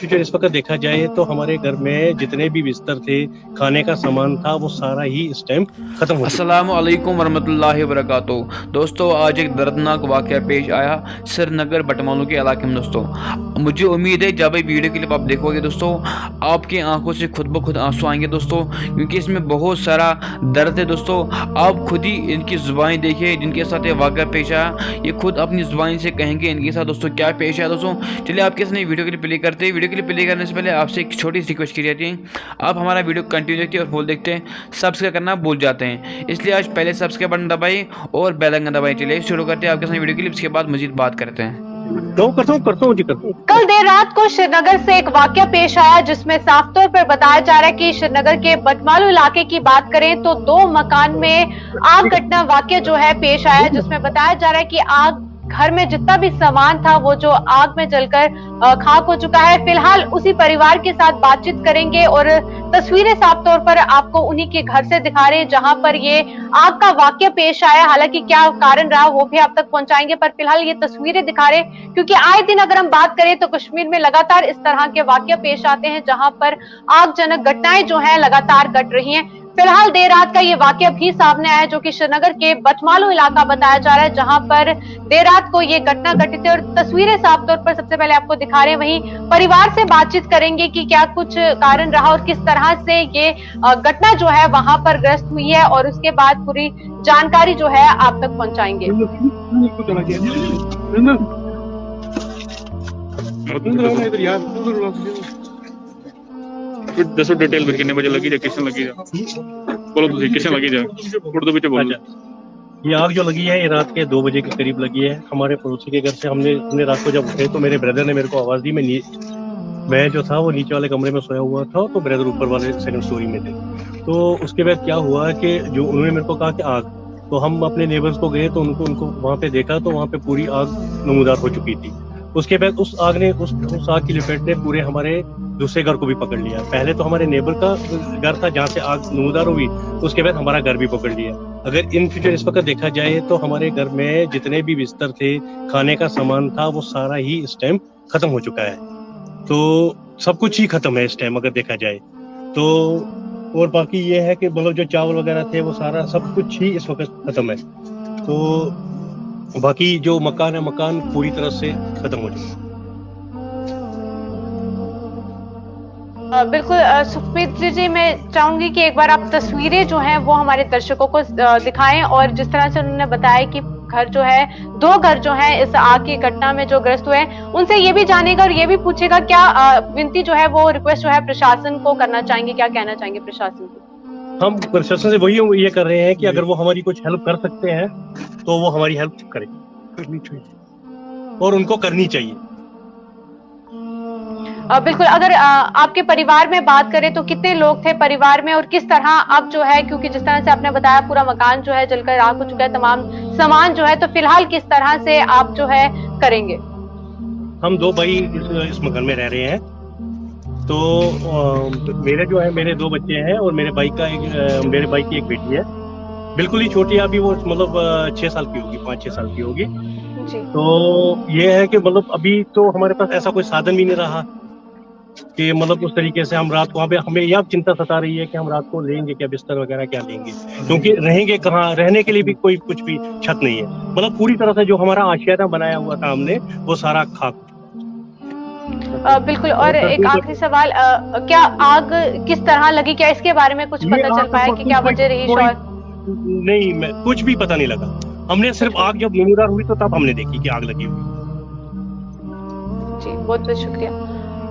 Future इस वक्त देखा जाए तो हमारे घर में जितने भी बिस्तर थे, खाने का सामान था, वो सारा ही इस टाइम खत्म हो चुका। अस्सलामु अलैकुम वरहमतुल्लाहि वबरकातुहू। दोस्तों, आज एक दर्दनाक वाक़या पेश आया श्रीनगर बटमालू के इलाके में। दोस्तों, मुझे उम्मीद है जब ये वीडियो क्लिप आप देखोगे दोस्तों, आपकी आंखों से खुद ब खुद आंसू आएंगे दोस्तों, क्योंकि इसमें बहुत सारा दर्द है दोस्तों। आप खुद ही इनकी ज़ुबान देखिए, जिनके साथ ये वाक़या पेश आया, ये खुद अपनी ज़ुबान से कहेंगे इनके साथ दोस्तों क्या पेश आया। दोस्तों, चलिए आपके सामने वीडियो क्लिप प्ले करते हैं। वीडियो क्लिप प्ले करने से पहले आपसे एक छोटी सी रिक्वेस्ट की जाती है, आप हमारा वीडियो कंटिन्यू देखते हैं और फुल देखते हैं, सब्सक्राइब करना भूल जाते हैं, इसलिए आज पहले सब्सक्राइब बटन दबाइए और बेल आइकन दबाइए। चलिए शुरू करते हैं आपके साथ वीडियो क्लिप्स के बाद मजीद बात करते हैं। करता हूँ जी, करता हूँ। कल देर रात को श्रीनगर से एक वाकया पेश आया, जिसमें साफ तौर पर बताया जा रहा है कि श्रीनगर के बटमालू इलाके की बात करें तो 2 मकान में आग घटना वाकया जो है पेश आया, जिसमें बताया जा रहा है कि आग घर में जितना भी सामान था वो जो आग में जलकर खाक हो चुका है। फिलहाल उसी परिवार के साथ बातचीत करेंगे और तस्वीरें साफ तौर पर आपको उन्हीं के घर से दिखा रहे हैं जहां पर ये आग का वाकया पेश आया। हालांकि क्या कारण रहा वो भी आप तक पहुंचाएंगे, पर फिलहाल ये तस्वीरें दिखा रहे हैं, क्योंकि आए दिन अगर हम बात करें तो कश्मीर में लगातार इस तरह के वाकया पेश आते हैं जहां पर आगजनक घटनाएं जो है लगातार घट रही हैं। फिलहाल देर रात का ये वाकया भी सामने आया, जो कि श्रीनगर के बटमालू इलाका बताया जा रहा है, जहां पर देर रात को ये घटना घटित है और तस्वीरें साफ तौर पर सबसे पहले आपको दिखा रहे हैं। वहीं परिवार से बातचीत करेंगे कि क्या कुछ कारण रहा और किस तरह से ये घटना जो है वहां पर ग्रस्त हुई है, और उसके बाद पूरी जानकारी जो है आप तक पहुंचाएंगे। दसो डिटेल फिर कितने बजे लगी जा, किसने लगी जा, बोलो तुझे किसने लगी जा, उर्दू में बोलो। ये आग जो लगी है ये रात के 2 बजे के करीब लगी है। हमारे पड़ोसी के घर से हमने रात को जब उठे तो मेरे ब्रदर ने मेरे को आवाज दी। मैं जो था वो नीचे वाले कमरे में सोया हुआ था, तो ब्रदर ऊपर वाले सेकंड स्टोरी में थे। तो उसके बाद क्या हुआ कि जो उन्होंने मेरे को कहा कि आग, तो हम अपने नेबर्स को गए तो उनको वहाँ पे देखा तो वहाँ पे पूरी आग नमूदार हो चुकी थी। उसके बाद उस आग की लपेट ने पूरे हमारे दूसरे घर को भी पकड़ लिया। पहले तो हमारे नेबर का घर था जहाँ से आग नमूदार हुई, उसके बाद हमारा घर भी पकड़ लिया। अगर इन फ्यूचर इस वक्त देखा जाए तो हमारे घर में जितने भी बिस्तर थे, खाने का सामान था, वो सारा ही इस टाइम खत्म हो चुका है। तो सब कुछ ही खत्म है इस टाइम अगर देखा जाए तो। और बाकी ये है कि मतलब जो चावल वगैरह थे वो सारा सब कुछ ही इस वक्त खत्म है। तो बाकी जो मकान है, मकान पूरी तरह से खत्म हो चुका है। बिल्कुल सुखप्रीत जी, मैं चाहूंगी कि एक बार आप तस्वीरें जो हैं वो हमारे दर्शकों को दिखाएं, और जिस तरह से उन्होंने बताया कि घर जो है 2 घर जो है इस आग की घटना में जो ग्रस्त हुए हैं, उनसे ये भी जानेगा और ये भी पूछेगा क्या विनती जो है वो रिक्वेस्ट जो है प्रशासन को करना चाहेंगे, क्या कहना चाहेंगे प्रशासन को। हम प्रशासन से वही ये कर रहे हैं कि अगर वो हमारी कुछ हेल्प कर सकते हैं तो वो हमारी हेल्प करनी चाहिए और उनको करनी चाहिए। बिल्कुल, अगर आपके परिवार में बात करें तो कितने लोग थे परिवार में, और किस तरह अब जो है, क्योंकि जिस तरह से आपने बताया पूरा मकान जो है जलकर राख हो चुका है, तमाम सामान जो है, तो फिलहाल किस तरह से आप जो है करेंगे। हम 2 भाई इस मकान में रह रहे हैं। तो मेरे जो है मेरे 2 बच्चे हैं और मेरे भाई की एक बेटी है, बिल्कुल ही छोटी है, अभी वो मतलब 6 साल की होगी, 5-6 साल की होगी जी। तो ये है कि मतलब अभी तो हमारे पास ऐसा कोई साधन भी नहीं रहा कि मतलब उस तरीके से हम रात को हमें यह चिंता सता रही है कि हम रात को लेंगे क्या, बिस्तर वगैरह क्या लेंगे, क्योंकि रहेंगे कहाँ, रहने के लिए भी कुछ भी छत नहीं है। मतलब पूरी तरह से जो हमारा आशियाना बनाया हुआ था हमने, वो सारा खाक। बिल्कुल, और एक आखिरी सवाल, क्या आग किस तरह लगी, क्या इसके बारे में कुछ पता चल पाया कि क्या वजह रही शॉर्ट? नहीं, कुछ भी पता नहीं लगा। हमने सिर्फ आग जब नमूदार हुई तो तब हमने देखी कि आग लगी हुई। जी, बहुत बहुत शुक्रिया।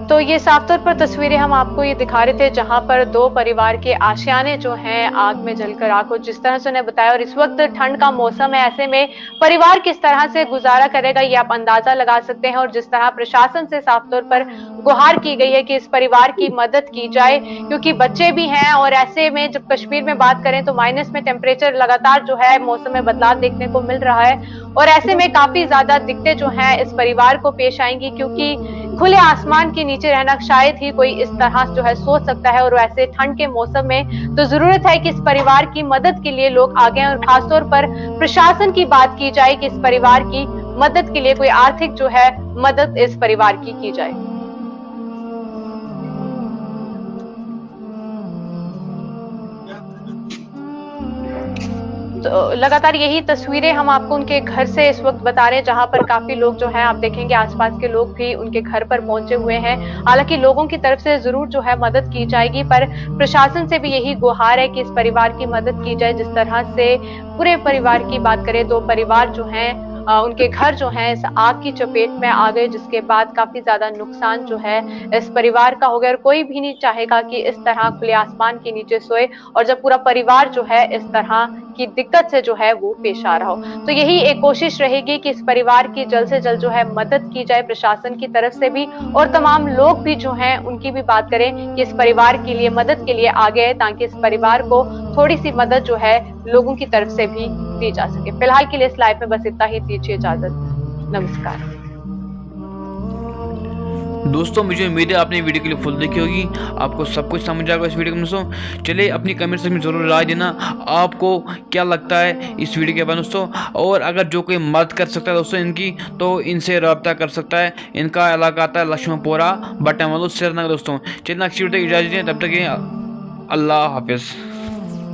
तो ये साफ तौर पर तस्वीरें हम आपको ये दिखा रहे थे जहां पर 2 परिवार के आशियाने जो हैं आग में जलकर राख हो, जिस तरह से उन्हें बताया। और इस वक्त ठंड का मौसम है, ऐसे में परिवार किस तरह से गुजारा करेगा ये आप अंदाजा लगा सकते हैं। और जिस तरह प्रशासन से साफ तौर पर गुहार की गई है कि इस परिवार की मदद की जाए, क्योंकि बच्चे भी हैं, और ऐसे में जब कश्मीर में बात करें तो माइनस में टेम्परेचर लगातार जो है मौसम में बदलाव देखने को मिल रहा है, और ऐसे में काफी ज्यादा दिक्कतें जो हैं इस परिवार को पेश आएंगी, क्योंकि खुले आसमान के नीचे रहना शायद ही कोई इस तरह जो है सोच सकता है। और वैसे ठंड के मौसम में तो जरूरत है कि इस परिवार की मदद के लिए लोग आगे आएं, और खासतौर पर प्रशासन की बात की जाए कि इस परिवार की मदद के लिए कोई आर्थिक जो है मदद इस परिवार की जाए। तो लगातार यही तस्वीरें हम आपको उनके घर से इस वक्त बता रहे हैं, जहां पर काफी लोग जो हैं, आप देखेंगे आसपास के लोग भी उनके घर पर पहुंचे हुए हैं। हालांकि लोगों की तरफ से जरूर जो है मदद की जाएगी, पर प्रशासन से भी यही गुहार है कि इस परिवार की मदद की जाए। जिस तरह से पूरे परिवार की बात करें तो परिवार जो है उनके घर जो है इस आग की चपेट में आ गए, जिसके बाद काफी ज्यादा नुकसान जो है इस परिवार का हो गया। और कोई भी नहीं चाहेगा कि इस तरह खुले आसमान के नीचे सोए, और जब पूरा परिवार जो है इस तरह की दिक्कत से जो है वो पेश आ रहा हो। तो यही एक कोशिश रहेगी कि इस परिवार की जल्द से जल्द जो है मदद की जाए प्रशासन की तरफ से भी, और तमाम लोग भी जो हैं उनकी भी बात करें कि इस परिवार के लिए मदद के लिए आगे आए, ताकि इस परिवार को थोड़ी सी मदद जो है लोगों की तरफ से भी दी जा सके। फिलहाल के लिए इस लाइव में बस इतना ही, दीजिए इजाजत, नमस्कार। दोस्तों मुझे उम्मीद है आपने वीडियो के लिए फुल देखी होगी, आपको सब कुछ समझ आएगा इस वीडियो में दोस्तों। चलिए अपनी कमेंट सेक्शन में जरूर राय देना, आपको क्या लगता है इस वीडियो के बाद दोस्तों। और अगर जो कोई मदद कर सकता है दोस्तों इनकी, तो इनसे रब्ता कर सकता है। इनका इलाका आता है लक्ष्मणपुरा, बटमालू, श्रीनगर दोस्तों। चलिए नेक्स्ट वीडियो तक इजाजत दें, तब तक अल्लाह हाफिज़।